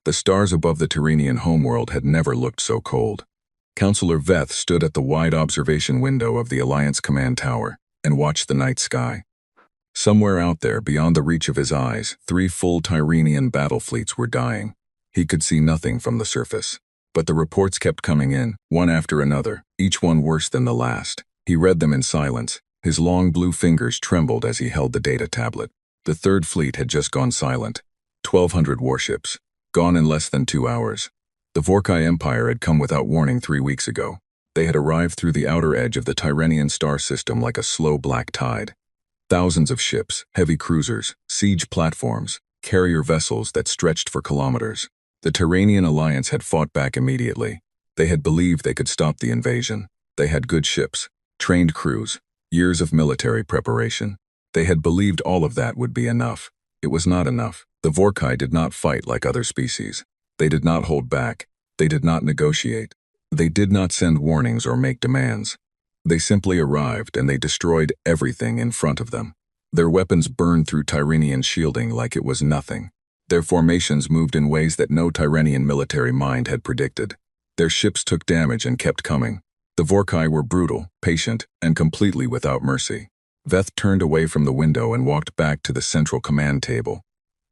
The stars above the Tyrrhenian homeworld had never looked so cold. Counselor Veth stood at the wide observation window of the Alliance command tower and watched the night sky. Somewhere out there, beyond the reach of his eyes, 3 full Tyrrhenian battle fleets were dying. He could see nothing from the surface. But the reports kept coming in, one after another, each one worse than the last. He read them in silence. His long blue fingers trembled as he held the data tablet. The 3rd Fleet had just gone silent. 1,200 warships. Gone in less than 2 hours. The Vorkai Empire had come without warning 3 weeks ago. They had arrived through the outer edge of the Tyrrhenian star system like a slow black tide. Thousands of ships, heavy cruisers, siege platforms, carrier vessels that stretched for kilometers. The Tyrrhenian Alliance had fought back immediately. They had believed they could stop the invasion. They had good ships, trained crews, years of military preparation. They had believed all of that would be enough. It was not enough. The Vorkai did not fight like other species. They did not hold back. They did not negotiate. They did not send warnings or make demands. They simply arrived and they destroyed everything in front of them. Their weapons burned through Tyrrhenian shielding like it was nothing. Their formations moved in ways that no Tyrrhenian military mind had predicted. Their ships took damage and kept coming. The Vorkai were brutal, patient, and completely without mercy. Veth turned away from the window and walked back to the central command table.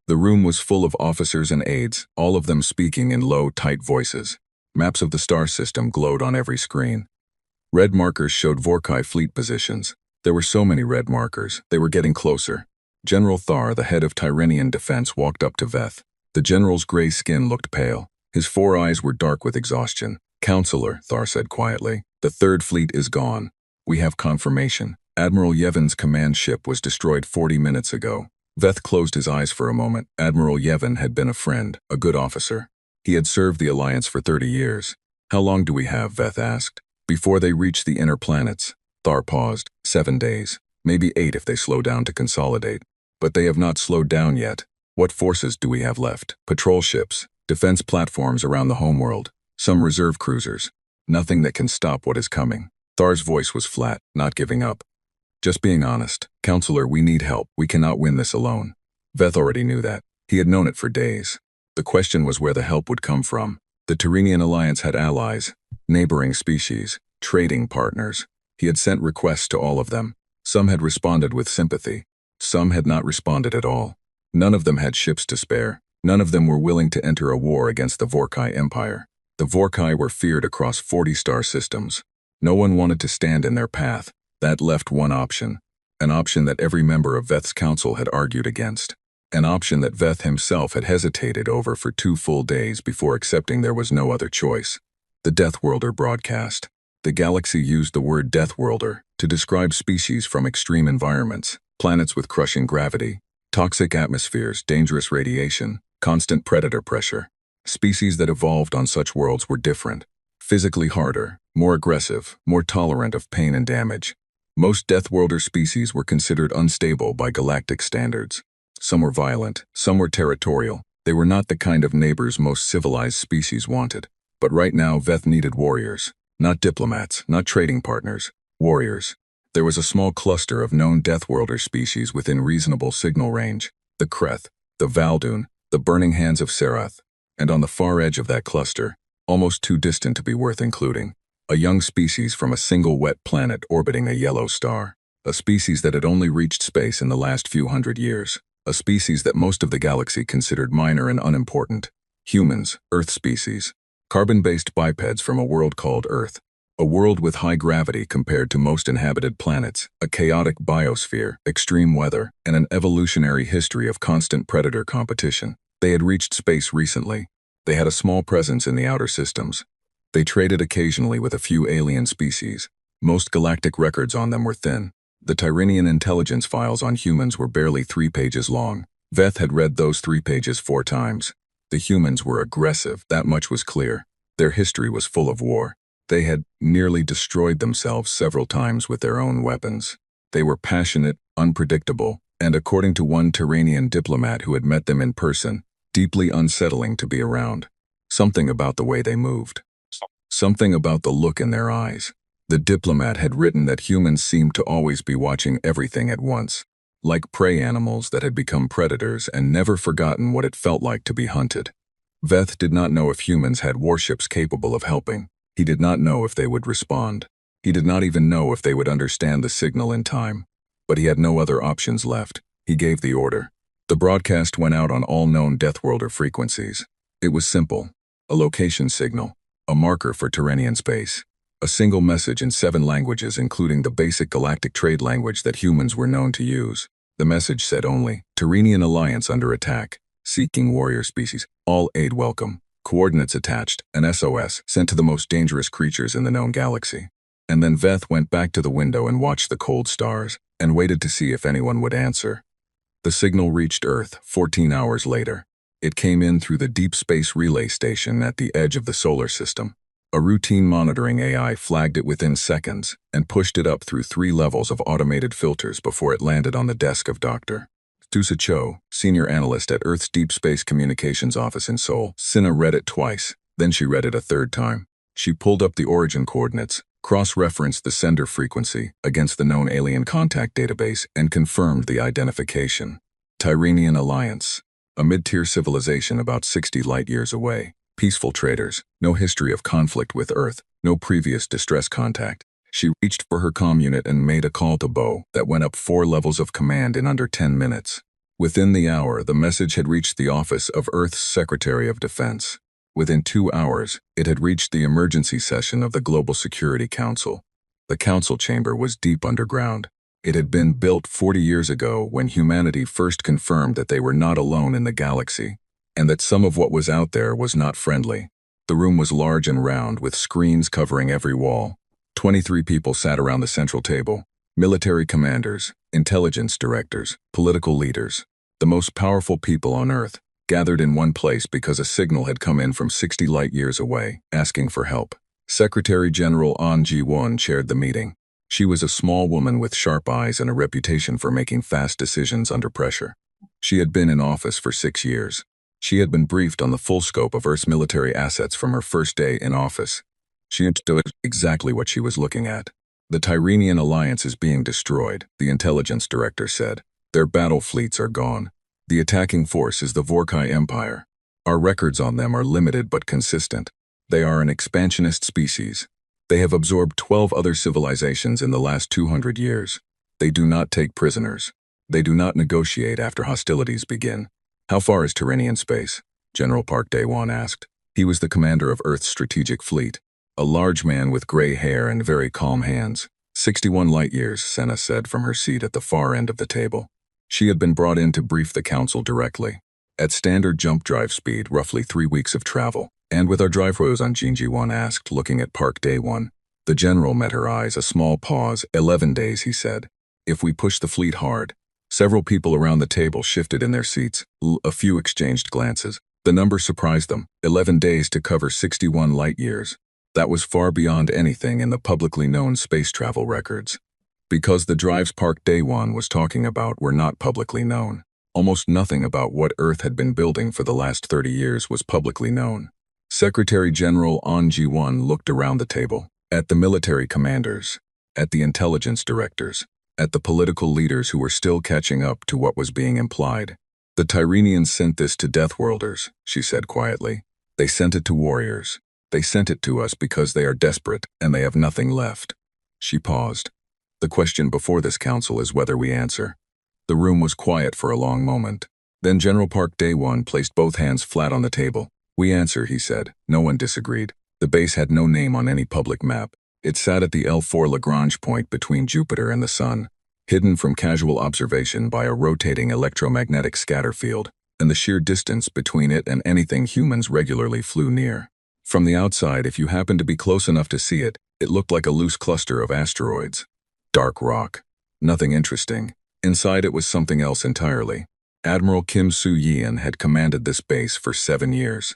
The room was full of officers and aides, all of them speaking in low, tight voices. Maps of the star system glowed on every screen. Red markers showed Vorkai fleet positions. There were so many red markers, they were getting closer. General Thar, the head of Tyrrhenian defense, walked up to Veth. The general's gray skin looked pale. His 4 eyes were dark with exhaustion. "Counselor," Thar said quietly, "the 3rd Fleet is gone. We have confirmation. Admiral Yevon's command ship was destroyed 40 minutes ago." Veth closed his eyes for a moment. Admiral Yevon had been a friend, a good officer. He had served the Alliance for 30 years. "How long do we have?" Veth asked. "Before they reach the inner planets." Thar paused. 7 days. Maybe 8 if they slow down to consolidate. But they have not slowed down yet. What forces do we have left? Patrol ships, defense platforms around the homeworld, some reserve cruisers. Nothing that can stop what is coming. Thar's voice was flat, not giving up. "Just being honest. Counselor, we need help. We cannot win this alone." Veth already knew that. He had known it for days. The question was where the help would come from. The Tyrrhenian Alliance had allies, neighboring species, trading partners. He had sent requests to all of them. Some had responded with sympathy. Some had not responded at all. None of them had ships to spare. None of them were willing to enter a war against the Vorkai Empire. The Vorkai were feared across 40 star systems. No one wanted to stand in their path. That left one option. An option that every member of Veth's council had argued against. An option that Veth himself had hesitated over for 2 full days before accepting there was no other choice. The Deathworlder broadcast. The galaxy used the word Deathworlder to describe species from extreme environments, planets with crushing gravity, toxic atmospheres, dangerous radiation, constant predator pressure. Species that evolved on such worlds were different, physically harder, more aggressive, more tolerant of pain and damage. Most Deathworlder species were considered unstable by galactic standards. Some were violent, some were territorial. They were not the kind of neighbors most civilized species wanted. But right now, Veth needed warriors. Not diplomats, not trading partners. Warriors. There was a small cluster of known Deathworlder species within reasonable signal range. The Kreth, the Valdun, the Burning Hands of Serath. And on the far edge of that cluster, almost too distant to be worth including, a young species from a single wet planet orbiting a yellow star. A species that had only reached space in the last few hundred years. A species that most of the galaxy considered minor and unimportant. Humans, Earth species. Carbon-based bipeds from a world called Earth. A world with high gravity compared to most inhabited planets, a chaotic biosphere, extreme weather, and an evolutionary history of constant predator competition. They had reached space recently. They had a small presence in the outer systems. They traded occasionally with a few alien species. Most galactic records on them were thin. The Tyrrhenian intelligence files on humans were barely 3 pages long. Veth had read those 3 pages 4 times. The humans were aggressive, that much was clear. Their history was full of war. They had nearly destroyed themselves several times with their own weapons. They were passionate, unpredictable, and according to one Tyrrhenian diplomat who had met them in person, deeply unsettling to be around. Something about the way they moved. Something about the look in their eyes. The diplomat had written that humans seemed to always be watching everything at once, like prey animals that had become predators and never forgotten what it felt like to be hunted. Veth did not know if humans had warships capable of helping. He did not know if they would respond. He did not even know if they would understand the signal in time. But he had no other options left. He gave the order. The broadcast went out on all known Deathworlder frequencies. It was simple. A location signal. A marker for Terrenian space. A single message in 7 languages, including the basic galactic trade language that humans were known to use. The message said only, Terrenian Alliance under attack. Seeking warrior species. All aid welcome. Coordinates attached. An SOS sent to the most dangerous creatures in the known galaxy. And then Veth went back to the window and watched the cold stars, and waited to see if anyone would answer. The signal reached Earth 14 hours later. It came in through the Deep Space Relay Station at the edge of the solar system. A routine monitoring AI flagged it within seconds and pushed it up through 3 levels of automated filters before it landed on the desk of Dr. Tusa Cho, senior analyst at Earth's Deep Space Communications Office in Seoul. Sinna read it twice, then she read it a 3rd time. She pulled up the origin coordinates, cross-referenced the sender frequency against the known alien contact database, and confirmed the identification. Tyrrhenian Alliance. A mid-tier civilization about 60 light-years away. Peaceful traders, no history of conflict with Earth, no previous distress contact. She reached for her comm unit and made a call to Bo that went up 4 levels of command in under 10 minutes. Within the hour, the message had reached the office of Earth's Secretary of Defense. Within 2 hours, it had reached the emergency session of the Global Security Council. The council chamber was deep underground. It had been built 40 years ago when humanity first confirmed that they were not alone in the galaxy, and that some of what was out there was not friendly. The room was large and round, with screens covering every wall. 23 people sat around the central table. Military commanders, intelligence directors, political leaders. The most powerful people on Earth, gathered in one place because a signal had come in from 60 light-years away, asking for help. Secretary General An Ji-won chaired the meeting. She was a small woman with sharp eyes and a reputation for making fast decisions under pressure. She had been in office for 6 years. She had been briefed on the full scope of Earth's military assets from her first day in office. She understood exactly what she was looking at. The Tyrrhenian Alliance is being destroyed, the intelligence director said. Their battle fleets are gone. The attacking force is the Vorkai Empire. Our records on them are limited but consistent. They are an expansionist species. They have absorbed 12 other civilizations in the last 200 years. They do not take prisoners. They do not negotiate after hostilities begin. How far is Terrenian space? General Park Dae-won asked. He was the commander of Earth's strategic fleet. A large man with gray hair and very calm hands. 61 light-years, Senna said from her seat at the far end of the table. She had been brought in to brief the council directly. At standard jump drive speed, roughly 3 weeks of travel. And with our drive rows on, Jin Ji-won asked, looking at Park Dae-won. The general met her eyes, a small pause. 11 days, he said. If we push the fleet hard. Several people around the table shifted in their seats. A few exchanged glances. The number surprised them. 11 days to cover 61 light-years. That was far beyond anything in the publicly known space travel records. Because the drives Park Dae-won was talking about were not publicly known. Almost nothing about what Earth had been building for the last 30 years was publicly known. Secretary General An Ji-won looked around the table, at the military commanders, at the intelligence directors, at the political leaders who were still catching up to what was being implied. The Tyrrhenians sent this to Deathworlders, she said quietly. They sent it to warriors. They sent it to us because they are desperate and they have nothing left. She paused. The question before this council is whether we answer. The room was quiet for a long moment. Then General Park Dae-won placed both hands flat on the table. We answer, he said. No one disagreed. The base had no name on any public map. It sat at the L4 Lagrange point between Jupiter and the Sun, hidden from casual observation by a rotating electromagnetic scatter field, and the sheer distance between it and anything humans regularly flew near. From the outside, if you happened to be close enough to see it, it looked like a loose cluster of asteroids. Dark rock. Nothing interesting. Inside it was something else entirely. Admiral Kim Soo-yeon had commanded this base for 7 years.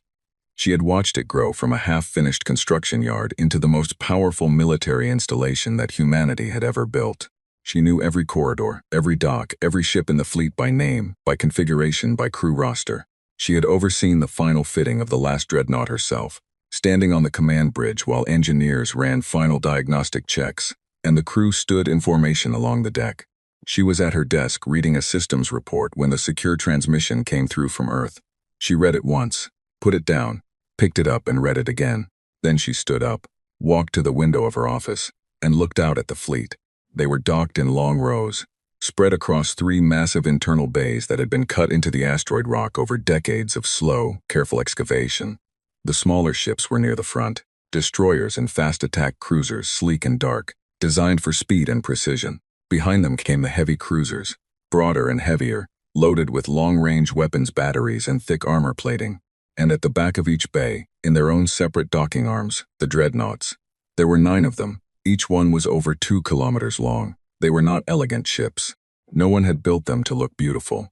She had watched it grow from a half-finished construction yard into the most powerful military installation that humanity had ever built. She knew every corridor, every dock, every ship in the fleet by name, by configuration, by crew roster. She had overseen the final fitting of the last Dreadnought herself, standing on the command bridge while engineers ran final diagnostic checks, and the crew stood in formation along the deck. She was at her desk reading a systems report when the secure transmission came through from Earth. She read it once. put it down, picked it up and read it again. Then she stood up, walked to the window of her office, and looked out at the fleet. They were docked in long rows, spread across 3 massive internal bays that had been cut into the asteroid rock over decades of slow, careful excavation. The smaller ships were near the front, destroyers and fast attack cruisers, sleek and dark, designed for speed and precision. Behind them came the heavy cruisers, broader and heavier, loaded with long-range weapons batteries and thick armor plating. And at the back of each bay, in their own separate docking arms, the Dreadnoughts. There were 9 of them. Each one was over 2 kilometers long. They were not elegant ships. No one had built them to look beautiful.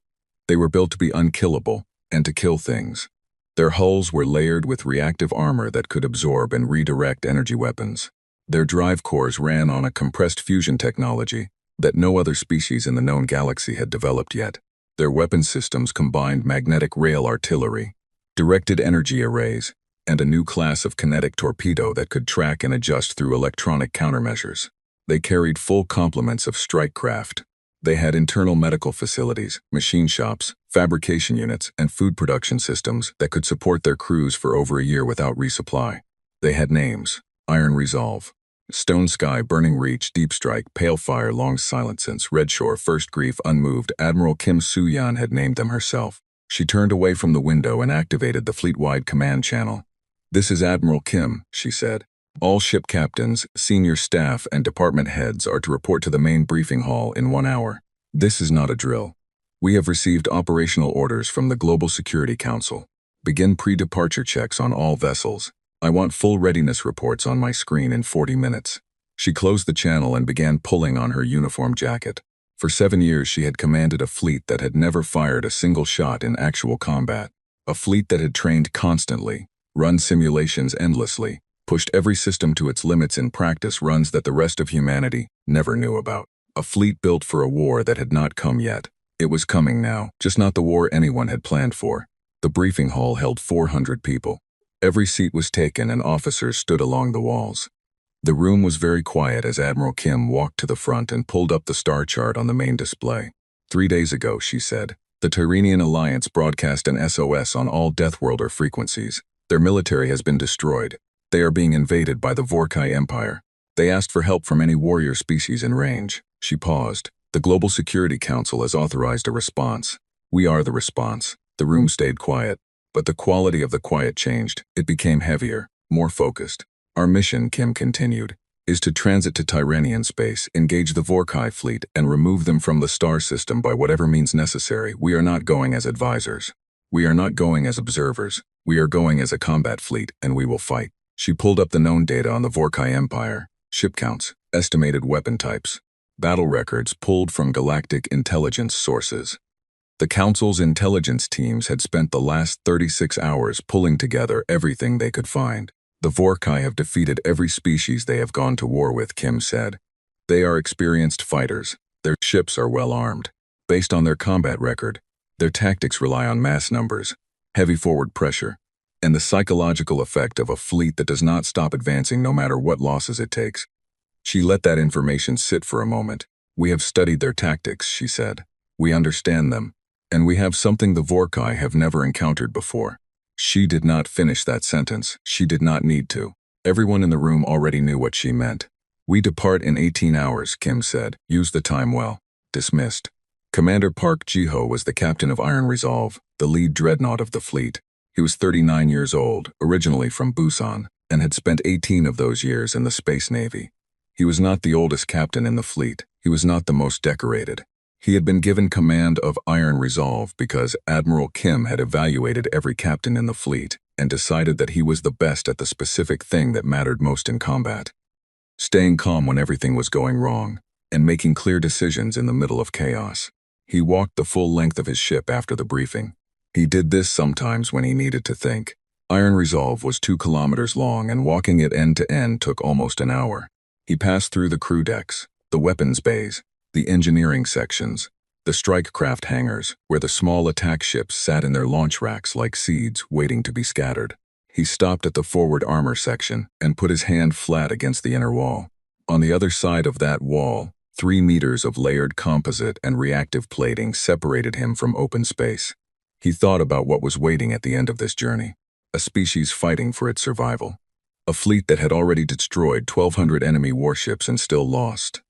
They were built to be unkillable and to kill things. Their hulls were layered with reactive armor that could absorb and redirect energy weapons. Their drive cores ran on a compressed fusion technology that no other species in the known galaxy had developed yet. Their weapon systems combined magnetic rail artillery, directed energy arrays, and a new class of kinetic torpedo that could track and adjust through electronic countermeasures. They carried full complements of strike craft. They had internal medical facilities, machine shops, fabrication units, and food production systems that could support their crews for over a year without resupply. They had names: Iron Resolve, Stone Sky, Burning Reach, Deep Strike, Pale Fire, Long Silencence, Red Shore, First Grief, Unmoved. Admiral Kim Soo-yeon had named them herself. She turned away from the window and activated the fleet-wide command channel. "This is Admiral Kim," she said. "All ship captains, senior staff, and department heads are to report to the main briefing hall in 1 hour. This is not a drill. We have received operational orders from the Global Security Council. Begin pre-departure checks on all vessels. I want full readiness reports on my screen in 40 minutes. She closed the channel and began pulling on her uniform jacket. For 7 years she had commanded a fleet that had never fired a single shot in actual combat. A fleet that had trained constantly, run simulations endlessly, pushed every system to its limits in practice runs that the rest of humanity never knew about. A fleet built for a war that had not come yet. It was coming now, just not the war anyone had planned for. The briefing hall held 400 people. Every seat was taken and officers stood along the walls. The room was very quiet as Admiral Kim walked to the front and pulled up the star chart on the main display. 3 days ago, she said, the Tyrrhenian Alliance broadcast an SOS on all Deathworlder frequencies. Their military has been destroyed. They are being invaded by the Vorkai Empire. They asked for help from any warrior species in range. She paused. The Global Security Council has authorized a response. We are the response. The room stayed quiet. But the quality of the quiet changed. It became heavier, more focused. Our mission, Kim continued, is to transit to Tyrrhenian space, engage the Vorkai fleet, and remove them from the star system by whatever means necessary. We are not going as advisors. We are not going as observers. We are going as a combat fleet, and we will fight. She pulled up the known data on the Vorkai Empire, ship counts, estimated weapon types, battle records pulled from galactic intelligence sources. The Council's intelligence teams had spent the last 36 hours pulling together everything they could find. The Vorkai have defeated every species they have gone to war with, Kim said. They are experienced fighters. Their ships are well armed. Based on their combat record, their tactics rely on mass numbers, heavy forward pressure, and the psychological effect of a fleet that does not stop advancing no matter what losses it takes. She let that information sit for a moment. We have studied their tactics, she said. We understand them. And we have something the Vorkai have never encountered before. She did not finish that sentence. She did not need to. Everyone in the room already knew what she meant. We depart in 18 hours, Kim said. Use the time well. Dismissed. Commander Park Ji-ho was the captain of Iron Resolve, the lead dreadnought of the fleet. He was 39 years old, originally from Busan, and had spent 18 of those years in the Space Navy. He was not the oldest captain in the fleet. He was not the most decorated. He had been given command of Iron Resolve because Admiral Kim had evaluated every captain in the fleet and decided that he was the best at the specific thing that mattered most in combat. Staying calm when everything was going wrong, and making clear decisions in the middle of chaos. He walked the full length of his ship after the briefing. He did this sometimes when he needed to think. Iron Resolve was 2 kilometers long and walking it end to end took almost an hour. He passed through the crew decks, the weapons bays, the engineering sections, the strike craft hangars, where the small attack ships sat in their launch racks like seeds waiting to be scattered. He stopped at the forward armor section and put his hand flat against the inner wall. On the other side of that wall, 3 meters of layered composite and reactive plating separated him from open space. He thought about what was waiting at the end of this journey. a species fighting for its survival. A fleet that had already destroyed 1,200 enemy warships and still lost.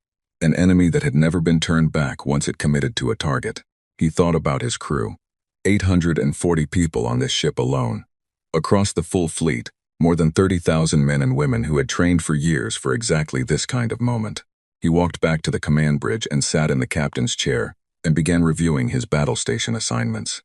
An enemy that had never been turned back once it committed to a target. He thought about his crew. 840 people on this ship alone. Across the full fleet, more than 30,000 men and women who had trained for years for exactly this kind of moment. He walked back to the command bridge and sat in the captain's chair and began reviewing his battle station assignments.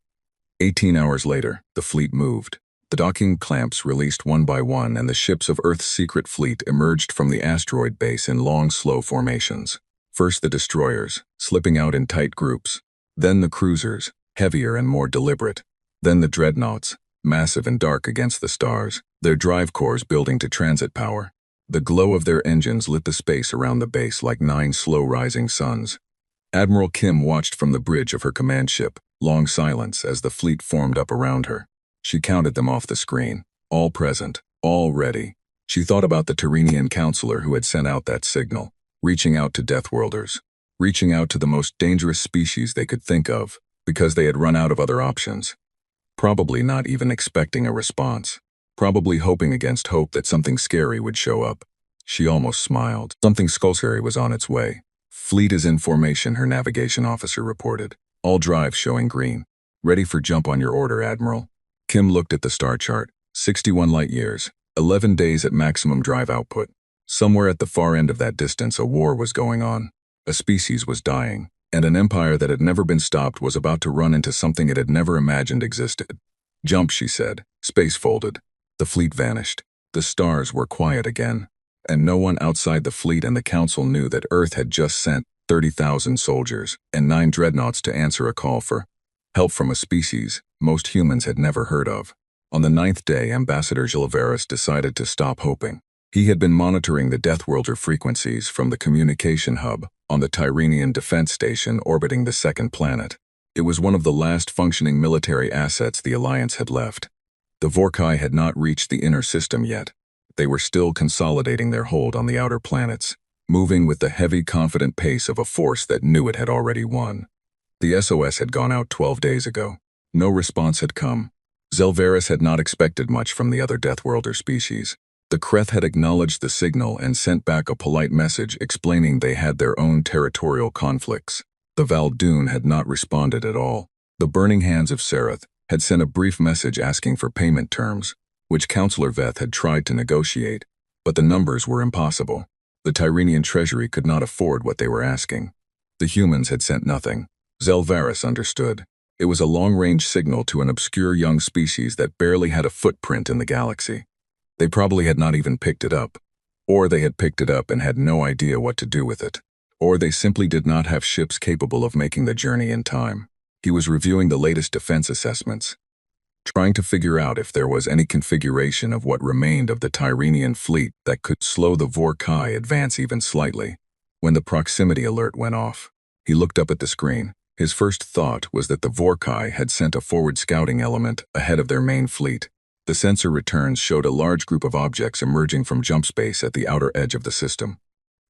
18 hours later, the fleet moved. The docking clamps released one by one and the ships of Earth's secret fleet emerged from the asteroid base in long, slow formations. First the destroyers, slipping out in tight groups. Then the cruisers, heavier and more deliberate. Then the dreadnoughts, massive and dark against the stars, their drive cores building to transit power. The glow of their engines lit the space around the base like 9 slow-rising suns. Admiral Kim watched from the bridge of her command ship, long silence as the fleet formed up around her. She counted them off the screen, all present, all ready. She thought about the Tyrrhenian counselor who had sent out that signal, reaching out to Deathworlders, reaching out to the most dangerous species they could think of, because they had run out of other options. Probably not even expecting a response. Probably hoping against hope that something scary would show up. She almost smiled. Something scary was on its way. Fleet is in formation, her navigation officer reported. All drives showing green. Ready for jump on your order, Admiral. Kim looked at the star chart. 61 light years. 11 days at maximum drive output. Somewhere at the far end of that distance, a war was going on. A species was dying, and an empire that had never been stopped was about to run into something it had never imagined existed. Jump, she said. Space folded. The fleet vanished. The stars were quiet again. And no one outside the fleet and the council knew that Earth had just sent 30,000 soldiers and 9 dreadnoughts to answer a call for help from a species most humans had never heard of. On the 9th day, Ambassador Gilveris decided to stop hoping. He had been monitoring the Deathworlder frequencies from the communication hub on the Tyrrhenian defense station orbiting the second planet. It was one of the last functioning military assets the Alliance had left. The Vorkai had not reached the inner system yet. They were still consolidating their hold on the outer planets, moving with the heavy, confident pace of a force that knew it had already won. The SOS had gone out 12 days ago. No response had come. Zelveris had not expected much from the other Deathworlder species. The Kreth had acknowledged the signal and sent back a polite message explaining they had their own territorial conflicts. The Valdoon had not responded at all. The Burning Hands of Sereth had sent a brief message asking for payment terms, which Counselor Veth had tried to negotiate, but the numbers were impossible. The Tyrrhenian treasury could not afford what they were asking. The humans had sent nothing. Zelveris understood. It was a long-range signal to an obscure young species that barely had a footprint in the galaxy. They probably had not even picked it up. Or they had picked it up and had no idea what to do with it. Or they simply did not have ships capable of making the journey in time. He was reviewing the latest defense assessments, trying to figure out if there was any configuration of what remained of the Tyrrhenian fleet that could slow the Vorkai advance even slightly. When the proximity alert went off, he looked up at the screen. His first thought was that the Vorkai had sent a forward scouting element ahead of their main fleet. The sensor returns showed a large group of objects emerging from jump space at the outer edge of the system.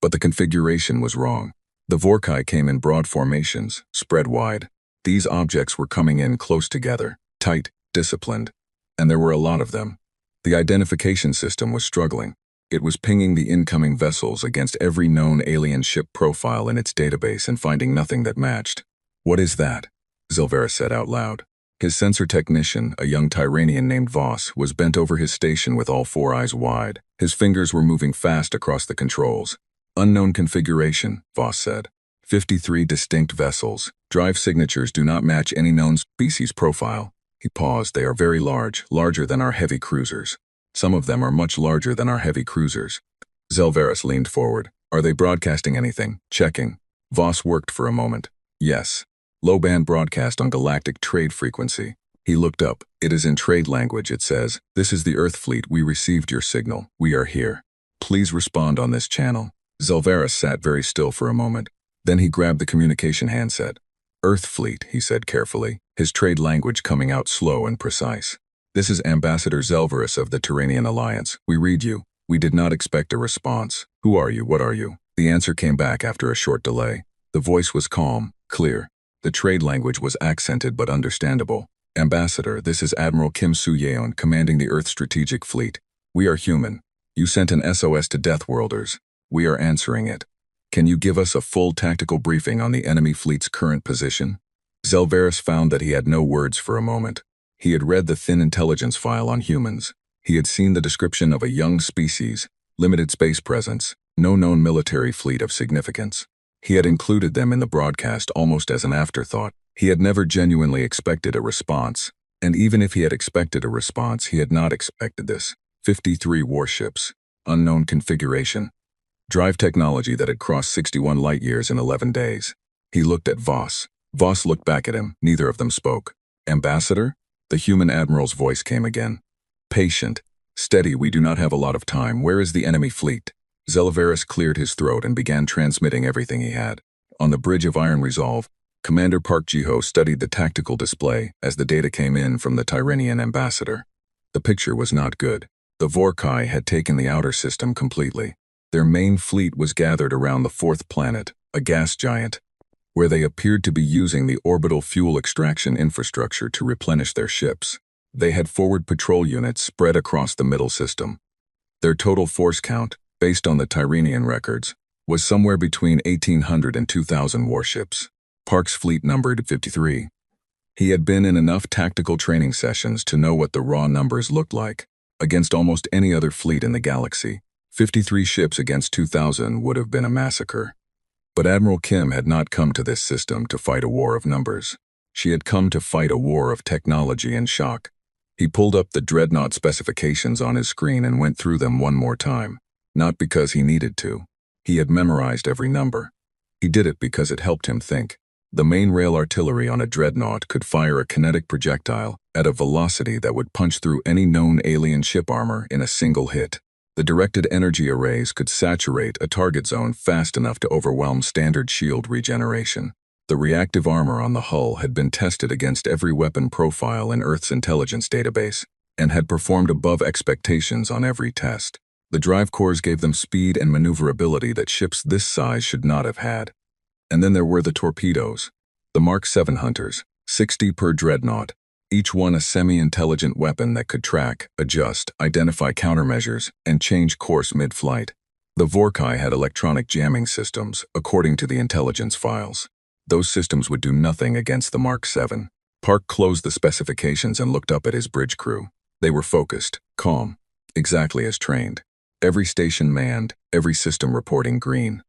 But the configuration was wrong. The Vorkai came in broad formations, spread wide. These objects were coming in close together, tight, disciplined, and there were a lot of them. The identification system was struggling. It was pinging the incoming vessels against every known alien ship profile in its database and finding nothing that matched. "What is that?" Zelveris said out loud. His sensor technician, a young Tyrrhenian named Voss, was bent over his station with all 4 eyes wide. His fingers were moving fast across the controls. "Unknown configuration," Voss said. 53 distinct vessels. Drive signatures do not match any known species profile. He paused. "They are very large, larger than our heavy cruisers. Some of them are much larger than our heavy cruisers." Zelveris leaned forward. "Are they broadcasting anything?" "Checking." Voss worked for a moment. "Yes. Low-band broadcast on galactic trade frequency." He looked up. "It is in trade language, it says. This is the Earth fleet. We received your signal. We are here. Please respond on this channel." Zelveris sat very still for a moment. Then he grabbed the communication handset. "Earth fleet," he said carefully, his trade language coming out slow and precise. "This is Ambassador Zelveris of the Tyrrhenian Alliance. We read you. We did not expect a response. Who are you? What are you?" The answer came back after a short delay. The voice was calm, clear. The trade language was accented but understandable. Ambassador, this is Admiral Kim Soo-yeon commanding the Earth Strategic Fleet. We are human. You sent an SOS to Deathworlders. We are answering it. Can you give us a full tactical briefing on the enemy fleet's current position? Zelvaris found that he had no words for a moment. He had read the thin intelligence file on humans. He had seen the description of a young species, limited space presence, no known military fleet of significance. He had included them in the broadcast almost as an afterthought. He had never genuinely expected a response, and even if he had expected a response, he had not expected this. 53 warships, unknown configuration, drive technology that had crossed 61 light-years in 11 days. He looked at Voss. Voss looked back at him. Neither of them spoke. Ambassador? The human admiral's voice came again. Patient. Steady, we do not have a lot of time. Where is the enemy fleet? Zelvaris cleared his throat and began transmitting everything he had. On the bridge of Iron Resolve, Commander Park Ji-ho studied the tactical display as the data came in from the Tyranian ambassador. The picture was not good. The Vorkai had taken the outer system completely. Their main fleet was gathered around the fourth planet, a gas giant, where they appeared to be using the orbital fuel extraction infrastructure to replenish their ships. They had forward patrol units spread across the middle system. Their total force count, based on the Tyranian records, was somewhere between 1,800 and 2,000 warships. Park's fleet numbered 53. He had been in enough tactical training sessions to know what the raw numbers looked like. Against almost any other fleet in the galaxy, 53 ships against 2,000 would have been a massacre. But Admiral Kim had not come to this system to fight a war of numbers. She had come to fight a war of technology and shock. He pulled up the Dreadnought specifications on his screen and went through them one more time, not because he needed to. He had memorized every number. He did it because it helped him think. The main rail artillery on a Dreadnought could fire a kinetic projectile at a velocity that would punch through any known alien ship armor in a single hit. The directed energy arrays could saturate a target zone fast enough to overwhelm standard shield regeneration. The reactive armor on the hull had been tested against every weapon profile in Earth's intelligence database and had performed above expectations on every test. The drive cores gave them speed and maneuverability that ships this size should not have had. And then there were the torpedoes. The Mark 7 Hunters, 60 per Dreadnought, each one a semi-intelligent weapon that could track, adjust, identify countermeasures, and change course mid-flight. The Vorkai had electronic jamming systems, according to the intelligence files. Those systems would do nothing against the Mark 7. Park closed the specifications and looked up at his bridge crew. They were focused, calm, exactly as trained. Every station manned, every system reporting green.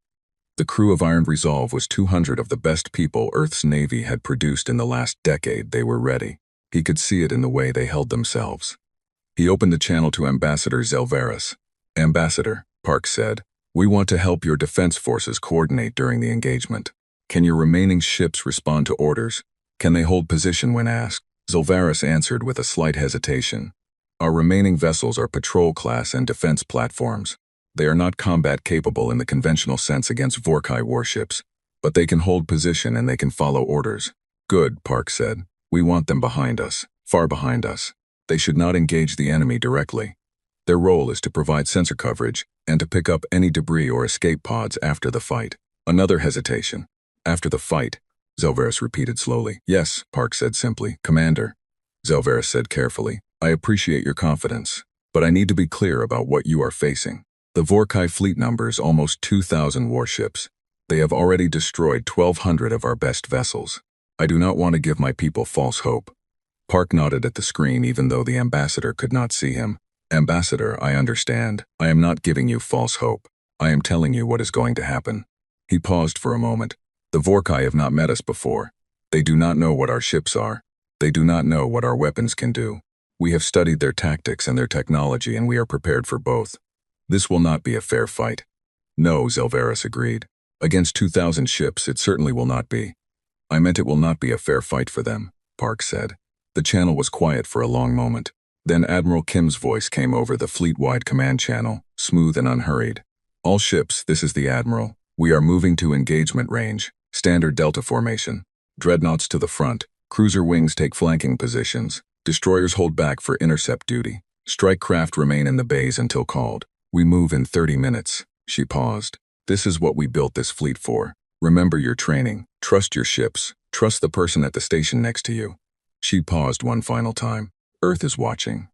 The crew of Iron Resolve was 200 of the best people Earth's Navy had produced in the last decade. They were ready. He could see it in the way they held themselves. He opened the channel to Ambassador Zelvaris. Ambassador, Park said, we want to help your defense forces coordinate during the engagement. Can your remaining ships respond to orders? Can they hold position when asked? Zelvaris answered with a slight hesitation. Our remaining vessels are patrol class and defense platforms. They are not combat capable in the conventional sense against Vorkai warships, but they can hold position and they can follow orders. Good, Park said. We want them behind us, far behind us. They should not engage the enemy directly. Their role is to provide sensor coverage and to pick up any debris or escape pods after the fight. Another hesitation. After the fight, Zelvaris repeated slowly. Yes, Park said simply. Commander. Zelvaris said carefully. I appreciate your confidence, but I need to be clear about what you are facing. The Vorkai fleet numbers almost 2,000 warships. They have already destroyed 1,200 of our best vessels. I do not want to give my people false hope. Park nodded at the screen even though the ambassador could not see him. Ambassador, I understand. I am not giving you false hope. I am telling you what is going to happen. He paused for a moment. The Vorkai have not met us before. They do not know what our ships are. They do not know what our weapons can do. We have studied their tactics and their technology and we are prepared for both. This will not be a fair fight. No, Zelvaris agreed. Against 2,000 ships, it certainly will not be. I meant it will not be a fair fight for them, Park said. The channel was quiet for a long moment. Then Admiral Kim's voice came over the fleet-wide command channel, smooth and unhurried. All ships, this is the Admiral. We are moving to engagement range, standard delta formation. Dreadnoughts to the front. Cruiser wings take flanking positions. Destroyers hold back for intercept duty. Strike craft remain in the bays until called. We move in 30 minutes. She paused. This is what we built this fleet for. Remember your training. Trust your ships. Trust the person at the station next to you. She paused one final time. Earth is watching.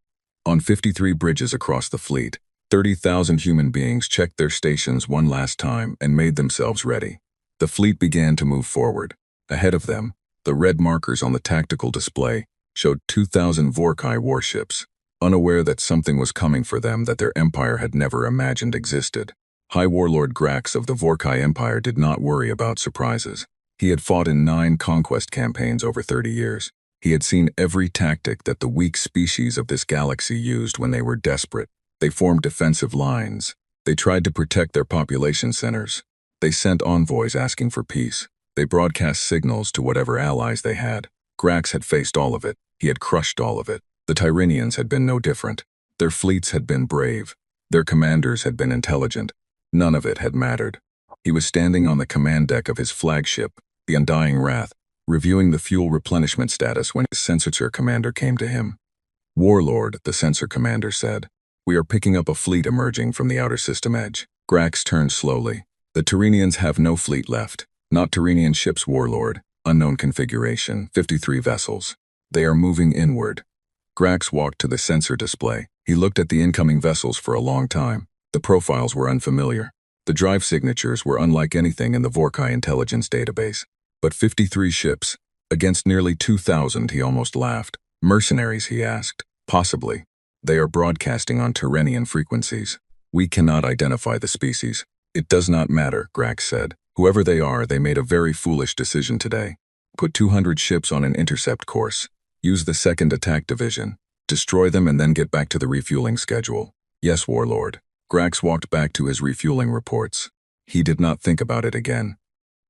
On 53 bridges across the fleet, 30,000 human beings checked their stations one last time and made themselves ready. The fleet began to move forward. Ahead of them, the red markers on the tactical display showed 2,000 Vorkai warships, unaware that something was coming for them that their empire had never imagined existed. High Warlord Grax of the Vorkai Empire did not worry about surprises. He had fought in 9 conquest campaigns over 30 years. He had seen every tactic that the weak species of this galaxy used when they were desperate. They formed defensive lines. They tried to protect their population centers. They sent envoys asking for peace. They broadcast signals to whatever allies they had. Grax had faced all of it. He had crushed all of it. The Tyranians had been no different. Their fleets had been brave. Their commanders had been intelligent. None of it had mattered. He was standing on the command deck of his flagship, the Undying Wrath, reviewing the fuel replenishment status when his sensor commander came to him. "Warlord," the sensor commander said, "we are picking up a fleet emerging from the outer system edge." Grax turned slowly. "The Tyranians have no fleet left. Not Tyranian ships, Warlord. Unknown configuration, 53 vessels. They are moving inward." Grax walked to the sensor display. He looked at the incoming vessels for a long time. The profiles were unfamiliar. The drive signatures were unlike anything in the Vorkai intelligence database. But 53 ships, against nearly 2,000, he almost laughed. "Mercenaries?" he asked. "Possibly. They are broadcasting on Tyranian frequencies. We cannot identify the species." "It does not matter," Grax said. "Whoever they are, they made a very foolish decision today. Put 200 ships on an intercept course. Use the 2nd Attack Division. Destroy them and then get back to the refueling schedule." "Yes, Warlord." Grax walked back to his refueling reports. He did not think about it again.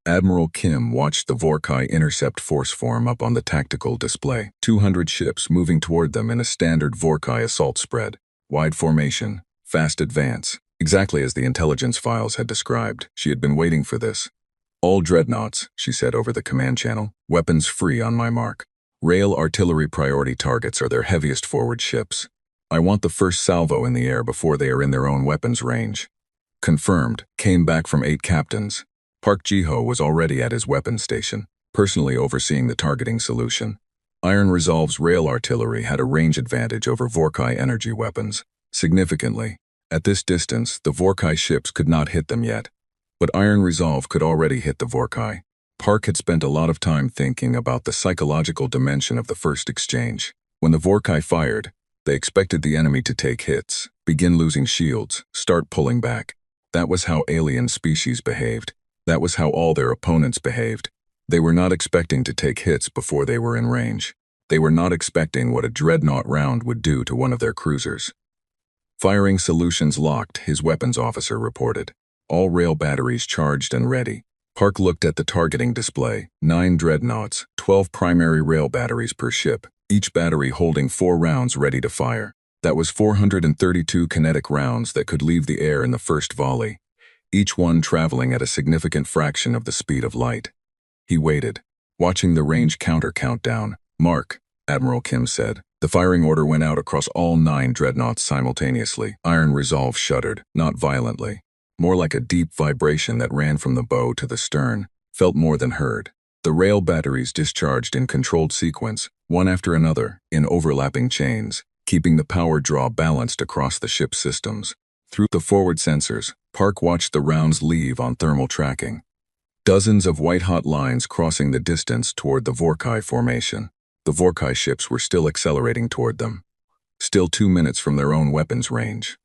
Admiral Kim watched the Vorkai intercept force form up on the tactical display. 200 ships moving toward them in a standard Vorkai assault spread. Wide formation, fast advance. Exactly as the intelligence files had described. She had been waiting for this. "All Dreadnoughts," she said over the command channel. "Weapons free on my mark. Rail artillery priority targets are their heaviest forward ships. I want the first salvo in the air before they are in their own weapons range." "Confirmed," came back from 8 captains. Park Ji-ho was already at his weapons station, personally overseeing the targeting solution. Iron Resolve's rail artillery had a range advantage over Vorkai energy weapons. Significantly, at this distance, the Vorkai ships could not hit them yet. But Iron Resolve could already hit the Vorkai. Park had spent a lot of time thinking about the psychological dimension of the first exchange. When the Vorkai fired, they expected the enemy to take hits, begin losing shields, start pulling back. That was how alien species behaved. That was how all their opponents behaved. They were not expecting to take hits before they were in range. They were not expecting what a Dreadnought round would do to one of their cruisers. "Firing solutions locked," his weapons officer reported. "All rail batteries charged and ready." Park looked at the targeting display. 9 Dreadnoughts, 12 primary rail batteries per ship, each battery holding 4 rounds ready to fire. That was 432 kinetic rounds that could leave the air in the first volley, each one traveling at a significant fraction of the speed of light. He waited, watching the range counter count down. "Mark," Admiral Kim said. The firing order went out across all 9 Dreadnoughts simultaneously. Iron Resolve shuddered, not violently. More like a deep vibration that ran from the bow to the stern, felt more than heard. The rail batteries discharged in controlled sequence, one after another, in overlapping chains, keeping the power draw balanced across the ship's systems. Through the forward sensors, Park watched the rounds leave on thermal tracking. Dozens of white-hot lines crossing the distance toward the Vorkai formation. The Vorkai ships were still accelerating toward them. Still 2 minutes from their own weapons range.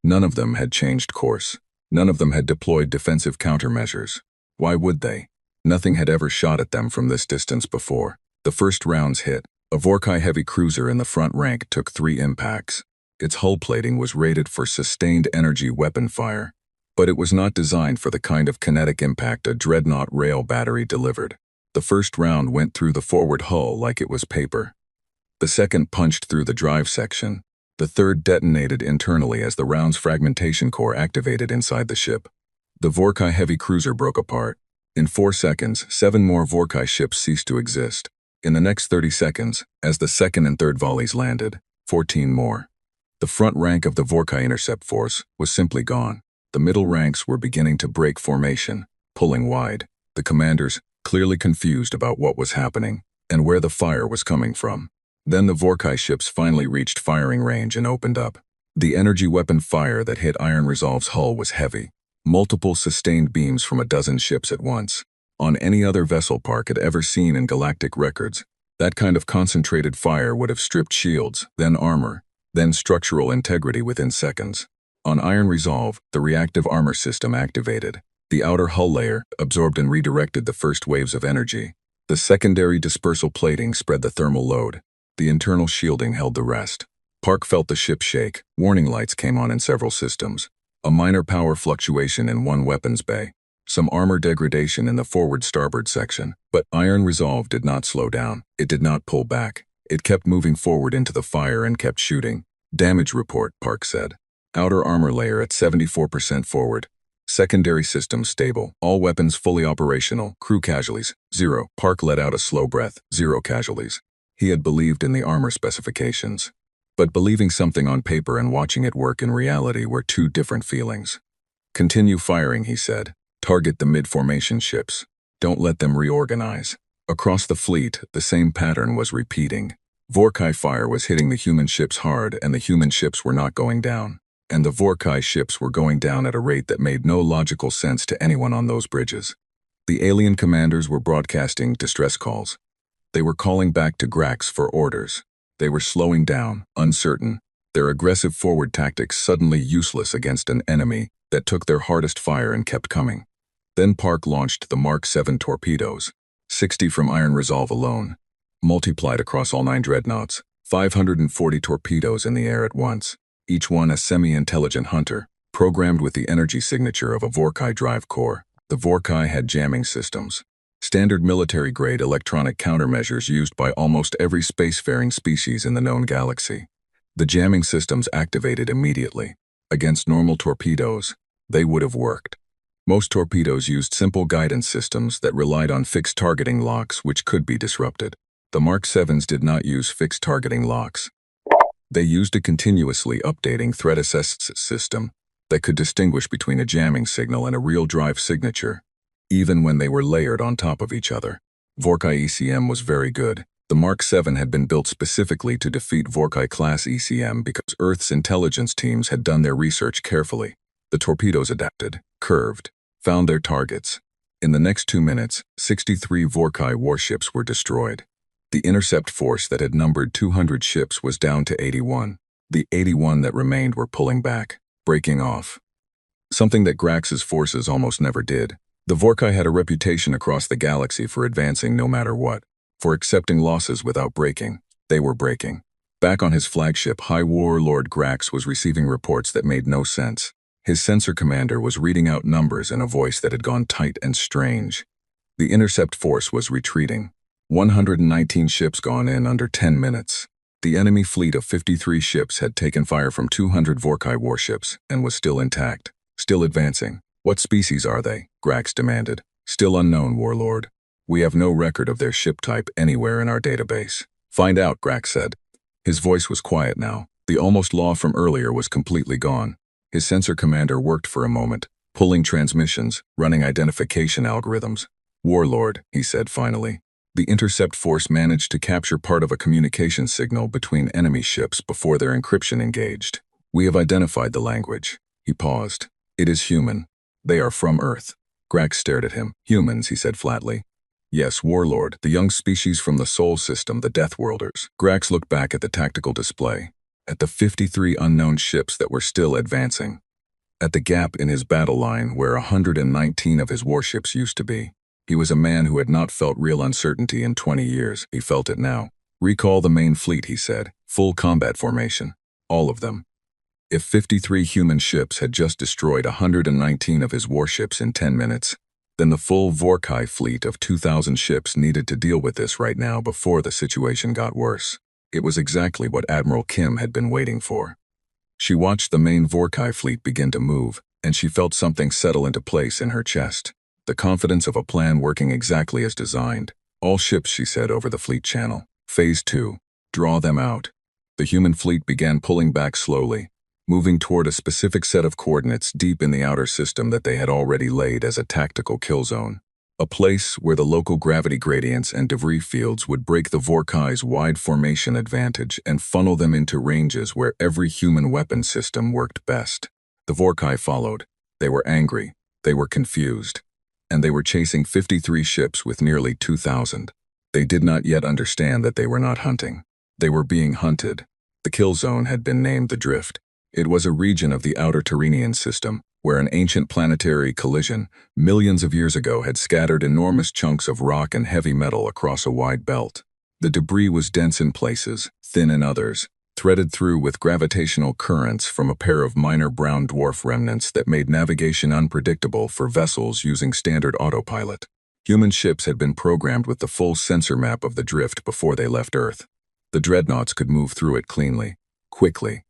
None of them had changed course. None of them had deployed defensive countermeasures. Why would they? Nothing had ever shot at them from this distance before. The first rounds hit. A Vorkai heavy cruiser in the front rank took 3 impacts. Its hull plating was rated for sustained energy weapon fire, but it was not designed for the kind of kinetic impact a Dreadnought rail battery delivered. The first round went through the forward hull like it was paper. The second punched through the drive section. The third detonated internally as the round's fragmentation core activated inside the ship. The Vorkai heavy cruiser broke apart. In 4 seconds, 7 more Vorkai ships ceased to exist. In the next 30 seconds, as the second and third volleys landed, 14 more. The front rank of the Vorkai intercept force was simply gone. The middle ranks were beginning to break formation, pulling wide. The commanders, clearly confused about what was happening, and where the fire was coming from. Then the Vorkai ships finally reached firing range and opened up. The energy weapon fire that hit Iron Resolve's hull was heavy. Multiple sustained beams from a dozen ships at once. On any other vessel Park had ever seen in galactic records, that kind of concentrated fire would have stripped shields, then armor, then structural integrity within seconds. On Iron Resolve, the reactive armor system activated. The outer hull layer absorbed and redirected the first waves of energy. The secondary dispersal plating spread the thermal load. The internal shielding held the rest. Park felt the ship shake. Warning lights came on in several systems. A minor power fluctuation in one weapons bay. Some armor degradation in the forward starboard section. But Iron Resolve did not slow down. It did not pull back. It kept moving forward into the fire and kept shooting. Damage report, Park said. Outer armor layer at 74% forward. Secondary systems stable. All weapons fully operational. Crew casualties, 0. Park let out a slow breath. 0 casualties. He had believed in the armor specifications. But believing something on paper and watching it work in reality were two different feelings. Continue firing, he said. Target the mid-formation ships. Don't let them reorganize. Across the fleet, the same pattern was repeating. Vorkai fire was hitting the human ships hard, and the human ships were not going down. And the Vorkai ships were going down at a rate that made no logical sense to anyone on those bridges. The alien commanders were broadcasting distress calls. They were calling back to Grax for orders. They were slowing down, uncertain, their aggressive forward tactics suddenly useless against an enemy that took their hardest fire and kept coming. Then Park launched the Mark 7 torpedoes, 60 from Iron Resolve alone, multiplied across all 9 Dreadnoughts, 540 torpedoes in the air at once, each one a semi-intelligent hunter, programmed with the energy signature of a Vorkai drive core. The Vorkai had jamming systems, standard military-grade electronic countermeasures used by almost every spacefaring species in the known galaxy. The jamming systems activated immediately. Against normal torpedoes, they would have worked. Most torpedoes used simple guidance systems that relied on fixed targeting locks which could be disrupted. The Mark 7s did not use fixed targeting locks. They used a continuously updating threat assessment system that could distinguish between a jamming signal and a real drive signature, even when they were layered on top of each other. Vorkai ECM was very good. The Mark 7 had been built specifically to defeat Vorkai-class ECM because Earth's intelligence teams had done their research carefully. The torpedoes adapted, curved, found their targets. In the next 2 minutes, 63 Vorkai warships were destroyed. The intercept force that had numbered 200 ships was down to 81. The 81 that remained were pulling back, breaking off. Something that Grax's forces almost never did. The Vorkai had a reputation across the galaxy for advancing no matter what, for accepting losses without breaking. They were breaking. Back on his flagship, High Warlord Grax was receiving reports that made no sense. His sensor commander was reading out numbers in a voice that had gone tight and strange. The intercept force was retreating. 119 ships gone in under 10 minutes. The enemy fleet of 53 ships had taken fire from 200 Vorkai warships and was still intact, still advancing. What species are they? Grax demanded. Still unknown, Warlord. We have no record of their ship type anywhere in our database. Find out, Grax said. His voice was quiet now. The almost law from earlier was completely gone. His sensor commander worked for a moment, pulling transmissions, running identification algorithms. Warlord, he said finally. The intercept force managed to capture part of a communication signal between enemy ships before their encryption engaged. We have identified the language. He paused. It is human. They are from Earth. Grax stared at him. Humans, he said flatly. Yes, Warlord, the young species from the Sol system, the Deathworlders. Grax looked back at the tactical display, at the 53 unknown ships that were still advancing, at the gap in his battle line where 119 of his warships used to be. He was a man who had not felt real uncertainty in 20 years. He felt it now. Recall the main fleet, he said. Full combat formation. All of them. If 53 human ships had just destroyed 119 of his warships in 10 minutes, then the full Vorkai fleet of 2,000 ships needed to deal with this right now before the situation got worse. It was exactly what Admiral Kim had been waiting for. She watched the main Vorkai fleet begin to move, and she felt something settle into place in her chest. The confidence of a plan working exactly as designed. All ships, she said over the fleet channel. Phase 2. Draw them out. The human fleet began pulling back slowly, moving toward a specific set of coordinates deep in the outer system that they had already laid as a tactical kill zone. a place where the local gravity gradients and debris fields would break the Vorkai's wide formation advantage and funnel them into ranges where every human weapon system worked best. The Vorkai followed. They were angry, they were confused, and they were chasing 53 ships with nearly 2,000. They did not yet understand that they were not hunting. They were being hunted. The kill zone had been named the Drift. It was a region of the outer Tyrrhenian system, where an ancient planetary collision millions of years ago had scattered enormous chunks of rock and heavy metal across a wide belt. The debris was dense in places, thin in others, threaded through with gravitational currents from a pair of minor brown dwarf remnants that made navigation unpredictable for vessels using standard autopilot. Human ships had been programmed with the full sensor map of the Drift before they left Earth. The Dreadnoughts could move through it cleanly, quickly,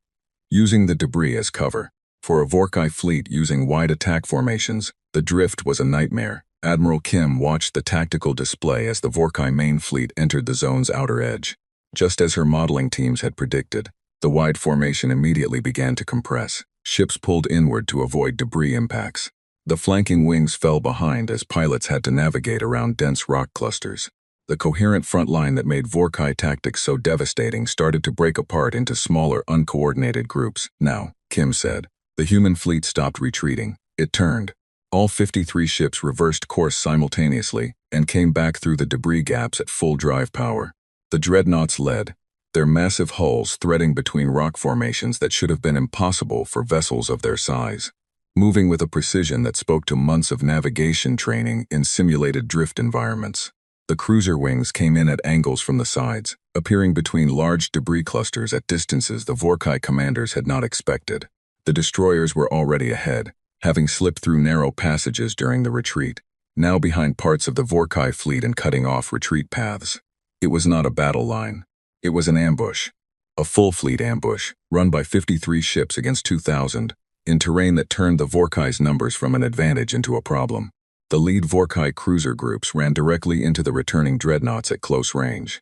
using the debris as cover. For a Vorkai fleet using wide attack formations, the Drift was a nightmare. Admiral Kim watched the tactical display as the Vorkai main fleet entered the zone's outer edge. Just as her modeling teams had predicted, the wide formation immediately began to compress. Ships pulled inward to avoid debris impacts. The flanking wings fell behind as pilots had to navigate around dense rock clusters. The coherent front line that made Vorkai tactics so devastating started to break apart into smaller, uncoordinated groups. Now, Kim said, the human fleet stopped retreating. It turned. All 53 ships reversed course simultaneously and came back through the debris gaps at full drive power. The Dreadnoughts led, their massive hulls threading between rock formations that should have been impossible for vessels of their size, moving with a precision that spoke to months of navigation training in simulated drift environments. The cruiser wings came in at angles from the sides, appearing between large debris clusters at distances the Vorkai commanders had not expected. The destroyers were already ahead, having slipped through narrow passages during the retreat, now behind parts of the Vorkai fleet and cutting off retreat paths. It was not a battle line. It was an ambush. A full fleet ambush, run by 53 ships against 2,000, in terrain that turned the Vorkai's numbers from an advantage into a problem. The lead Vorkai cruiser groups ran directly into the returning Dreadnoughts at close range.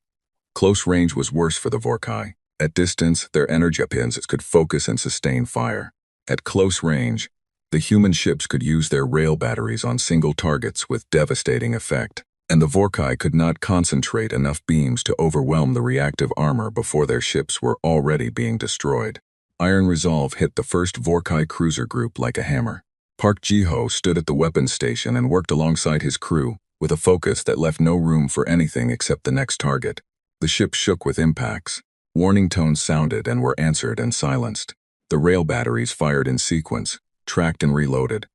Close range was worse for the Vorkai. At distance, their energy pins could focus and sustain fire. At close range, the human ships could use their rail batteries on single targets with devastating effect, and the Vorkai could not concentrate enough beams to overwhelm the reactive armor before their ships were already being destroyed. Iron Resolve hit the first Vorkai cruiser group like a hammer. Park Ji-ho stood at the weapons station and worked alongside his crew, with a focus that left no room for anything except the next target. The ship shook with impacts. Warning tones sounded and were answered and silenced. The rail batteries fired in sequence, tracked and reloaded,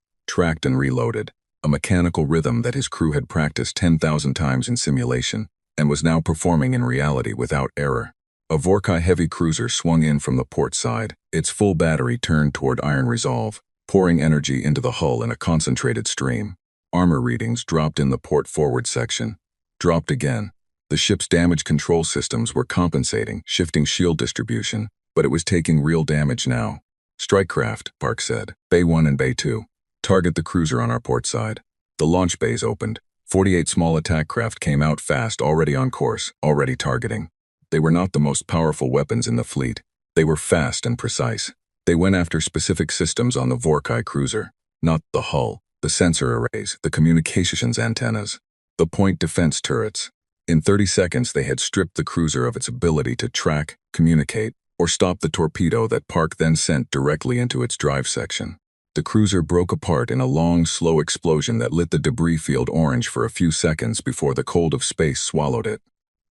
a mechanical rhythm that his crew had practiced 10,000 times in simulation, and was now performing in reality without error. A Vorkai heavy cruiser swung in from the port side, its full battery turned toward Iron Resolve, pouring energy into the hull in a concentrated stream. Armor readings dropped in the port forward section. Dropped again. The ship's damage control systems were compensating, shifting shield distribution, but it was taking real damage now. Strike craft, Park said. Bay 1 and Bay 2. Target the cruiser on our port side. The launch bays opened. 48 small attack craft came out fast, already on course, already targeting. They were not the most powerful weapons in the fleet. They were fast and precise. They went after specific systems on the Vorkai cruiser, not the hull, the sensor arrays, the communications antennas, the point defense turrets. In 30 seconds, they had stripped the cruiser of its ability to track, communicate, or stop the torpedo that Park then sent directly into its drive section. The cruiser broke apart in a long, slow explosion that lit the debris field orange for a few seconds before the cold of space swallowed it.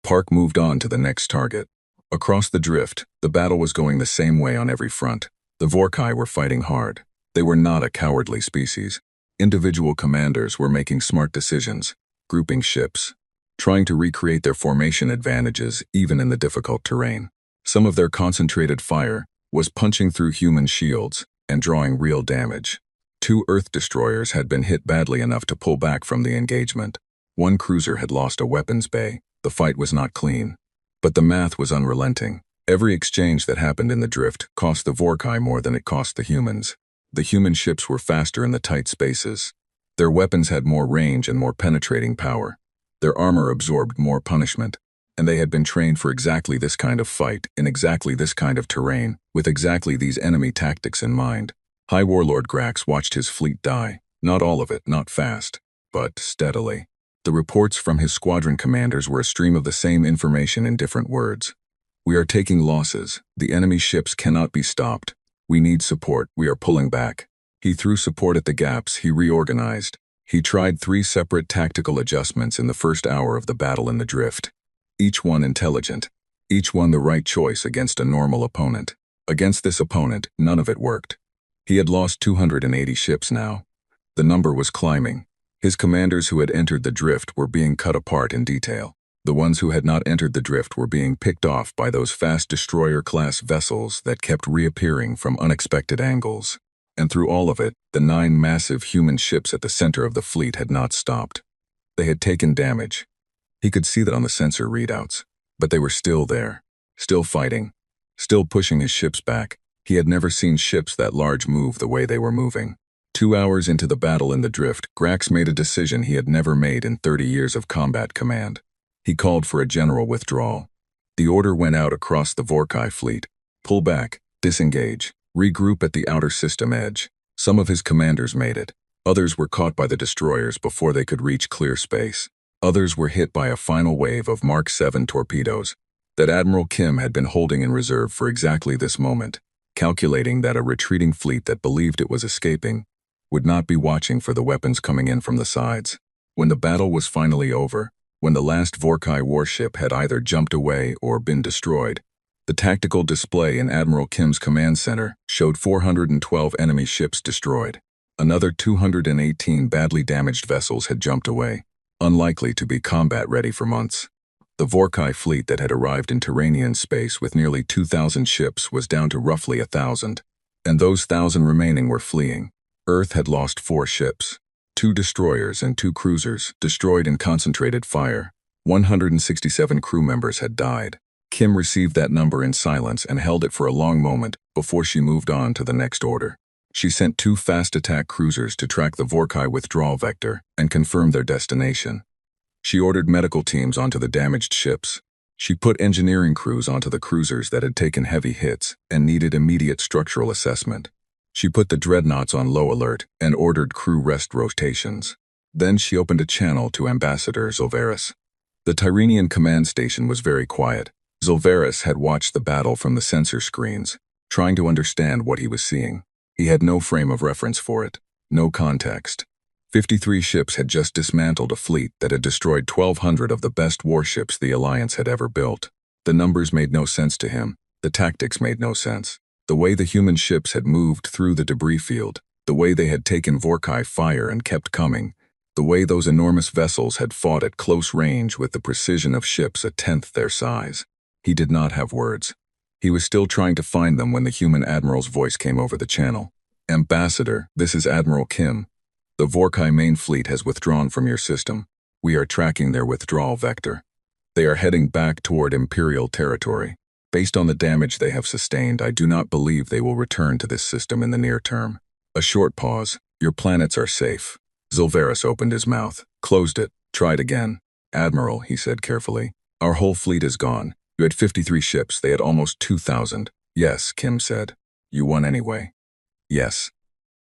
Park moved on to the next target. Across the Drift, the battle was going the same way on every front. The Vorkai were fighting hard. They were not a cowardly species. Individual commanders were making smart decisions, grouping ships, trying to recreate their formation advantages even in the difficult terrain. Some of their concentrated fire was punching through human shields and drawing real damage. 2 Earth destroyers had been hit badly enough to pull back from the engagement. 1 cruiser had lost a weapons bay. The fight was not clean. But the math was unrelenting. Every exchange that happened in the Drift cost the Vorkai more than it cost the humans. The human ships were faster in the tight spaces. Their weapons had more range and more penetrating power. Their armor absorbed more punishment. And they had been trained for exactly this kind of fight, in exactly this kind of terrain, with exactly these enemy tactics in mind. High Warlord Grax watched his fleet die. Not all of it, not fast, but steadily. The reports from his squadron commanders were a stream of the same information in different words. We are taking losses. The enemy ships cannot be stopped. We need support. We are pulling back. He threw support at the gaps. He reorganized. He tried 3 separate tactical adjustments in the first hour of the battle in the drift. Each one intelligent. Each one the right choice against a normal opponent. Against this opponent, none of it worked. He had lost 280 ships now. The number was climbing. His commanders who had entered the drift were being cut apart in detail. The ones who had not entered the drift were being picked off by those fast destroyer-class vessels that kept reappearing from unexpected angles. And through all of it, the 9 massive human ships at the center of the fleet had not stopped. They had taken damage. He could see that on the sensor readouts. But they were still there. Still fighting. Still pushing his ships back. He had never seen ships that large move the way they were moving. 2 hours into the battle in the drift, Grax made a decision he had never made in 30 years of combat command. He called for a general withdrawal. The order went out across the Vorkai fleet. Pull back, disengage, regroup at the outer system edge. Some of his commanders made it. Others were caught by the destroyers before they could reach clear space. Others were hit by a final wave of Mark 7 torpedoes that Admiral Kim had been holding in reserve for exactly this moment, calculating that a retreating fleet that believed it was escaping would not be watching for the weapons coming in from the sides. When the battle was finally over, when the last Vorkai warship had either jumped away or been destroyed, the tactical display in Admiral Kim's command center showed 412 enemy ships destroyed. Another 218 badly damaged vessels had jumped away, unlikely to be combat-ready for months. The Vorkai fleet that had arrived in Terranian space with nearly 2,000 ships was down to roughly 1,000, and those 1,000 remaining were fleeing. Earth had lost 4 ships. 2 destroyers and 2 cruisers, destroyed in concentrated fire. 167 crew members had died. Kim received that number in silence and held it for a long moment before she moved on to the next order. She sent 2 fast attack cruisers to track the Vorkai withdrawal vector and confirm their destination. She ordered medical teams onto the damaged ships. She put engineering crews onto the cruisers that had taken heavy hits and needed immediate structural assessment. She put the Dreadnoughts on low alert and ordered crew rest rotations. Then she opened a channel to Ambassador Zilveris. The Tyrrhenian command station was very quiet. Zilveris had watched the battle from the sensor screens, trying to understand what he was seeing. He had no frame of reference for it, no context. 53 ships had just dismantled a fleet that had destroyed 1,200 of the best warships the Alliance had ever built. The numbers made no sense to him. The tactics made no sense. The way the human ships had moved through the debris field, the way they had taken Vorkai fire and kept coming, the way those enormous vessels had fought at close range with the precision of ships a tenth their size. He did not have words. He was still trying to find them when the human admiral's voice came over the channel. "Ambassador, this is Admiral Kim. The Vorkai main fleet has withdrawn from your system. We are tracking their withdrawal vector. They are heading back toward Imperial territory. Based on the damage they have sustained, I do not believe they will return to this system in the near term." A short pause. "Your planets are safe." Zilveris opened his mouth, closed it, tried again. "Admiral," he said carefully, "our whole fleet is gone. You had 53 ships, they had almost 2,000. "Yes," Kim said. "You won anyway." "Yes."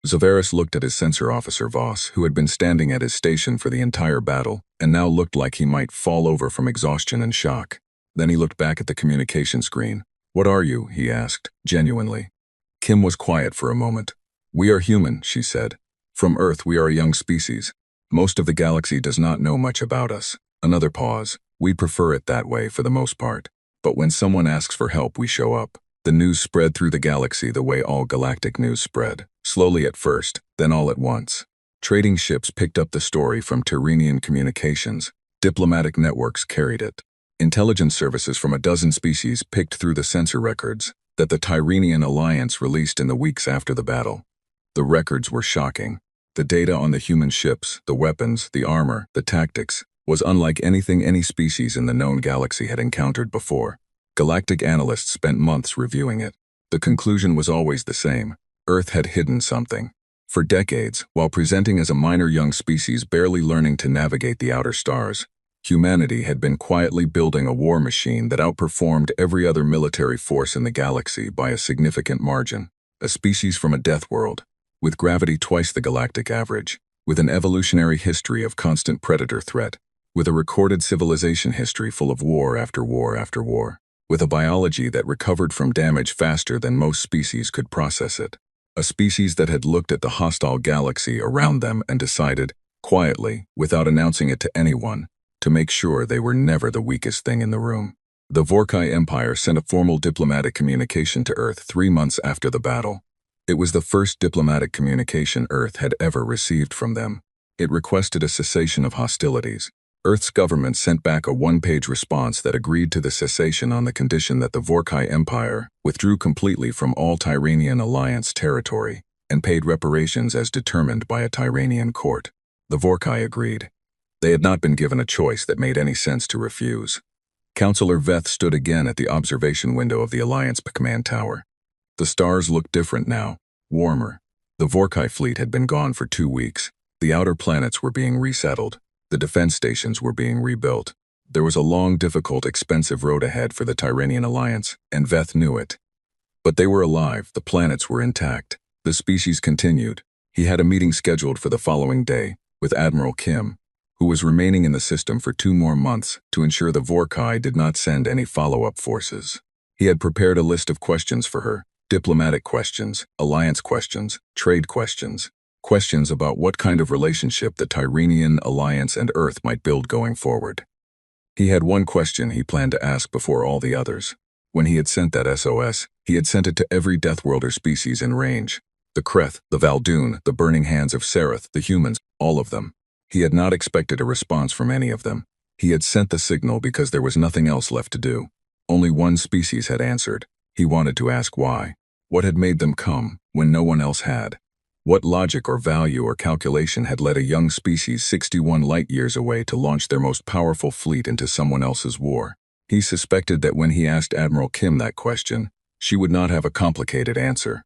Zilveris looked at his sensor officer Voss, who had been standing at his station for the entire battle, and now looked like he might fall over from exhaustion and shock. Then he looked back at the communication screen. "What are you?" he asked, genuinely. Kim was quiet for a moment. "We are human," she said. "From Earth we are a young species. Most of the galaxy does not know much about us." Another pause. "We prefer it that way for the most part. But when someone asks for help, we show up." The news spread through the galaxy the way all galactic news spread. Slowly at first, then all at once. Trading ships picked up the story from Tyrrhenian communications. Diplomatic networks carried it. Intelligence services from a dozen species picked through the sensor records that the Tyrrhenian Alliance released in the weeks after the battle. The records were shocking. The data on the human ships, the weapons, the armor, the tactics, was unlike anything any species in the known galaxy had encountered before. Galactic analysts spent months reviewing it. The conclusion was always the same. Earth had hidden something. For decades, while presenting as a minor young species barely learning to navigate the outer stars, humanity had been quietly building a war machine that outperformed every other military force in the galaxy by a significant margin. A species from a death world, with gravity twice the galactic average, with an evolutionary history of constant predator threat, with a recorded civilization history full of war after war after war, with a biology that recovered from damage faster than most species could process it. A species that had looked at the hostile galaxy around them and decided, quietly, without announcing it to anyone, to make sure they were never the weakest thing in the room. The Vorkai Empire sent a formal diplomatic communication to Earth 3 months after the battle. It was the first diplomatic communication Earth had ever received from them. It requested a cessation of hostilities. Earth's government sent back a 1-page response that agreed to the cessation on the condition that the Vorkai Empire withdrew completely from all Tyranian Alliance territory and paid reparations as determined by a Tyranian court. The Vorkai agreed. They had not been given a choice that made any sense to refuse. Counselor Veth stood again at the observation window of the Alliance command tower. The stars looked different now, warmer. The Vorkai fleet had been gone for 2 weeks. The outer planets were being resettled. The defense stations were being rebuilt. There was a long, difficult, expensive road ahead for the Tyranian Alliance, and Veth knew it. But they were alive, the planets were intact. The species continued. He had a meeting scheduled for the following day with Admiral Kim, who was remaining in the system for 2 more months to ensure the Vorkai did not send any follow-up forces. He had prepared a list of questions for her, diplomatic questions, alliance questions, trade questions, questions about what kind of relationship the Tyranian Alliance and Earth might build going forward. He had one question he planned to ask before all the others. When he had sent that SOS, he had sent it to every Deathworlder species in range. The Kreth, the Valdoon, the Burning Hands of Sereth, the humans, all of them. He had not expected a response from any of them. He had sent the signal because there was nothing else left to do. Only one species had answered. He wanted to ask why. What had made them come when no one else had? What logic or value or calculation had led a young species 61 light-years away to launch their most powerful fleet into someone else's war? He suspected that when he asked Admiral Kim that question, she would not have a complicated answer.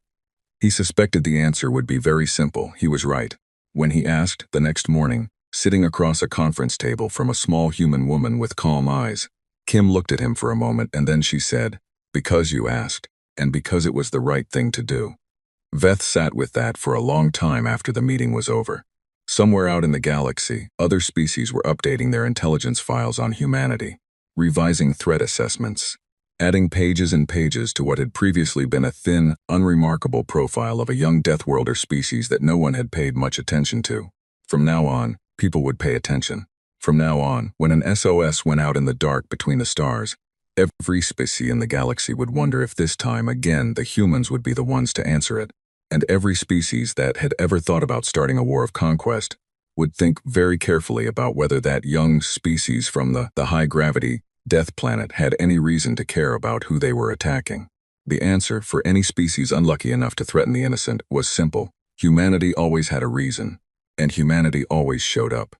He suspected the answer would be very simple. He was right. When he asked, the next morning, sitting across a conference table from a small human woman with calm eyes, Kim looked at him for a moment and then she said, "Because you asked, and because it was the right thing to do." Veth sat with that for a long time after the meeting was over. Somewhere out in the galaxy, other species were updating their intelligence files on humanity, revising threat assessments, adding pages and pages to what had previously been a thin, unremarkable profile of a young Deathworlder species that no one had paid much attention to. From now on, people would pay attention. From now on, when an SOS went out in the dark between the stars, every species in the galaxy would wonder if this time again the humans would be the ones to answer it. And every species that had ever thought about starting a war of conquest would think very carefully about whether that young species from the high-gravity death planet had any reason to care about who they were attacking. The answer for any species unlucky enough to threaten the innocent was simple. Humanity always had a reason, and humanity always showed up.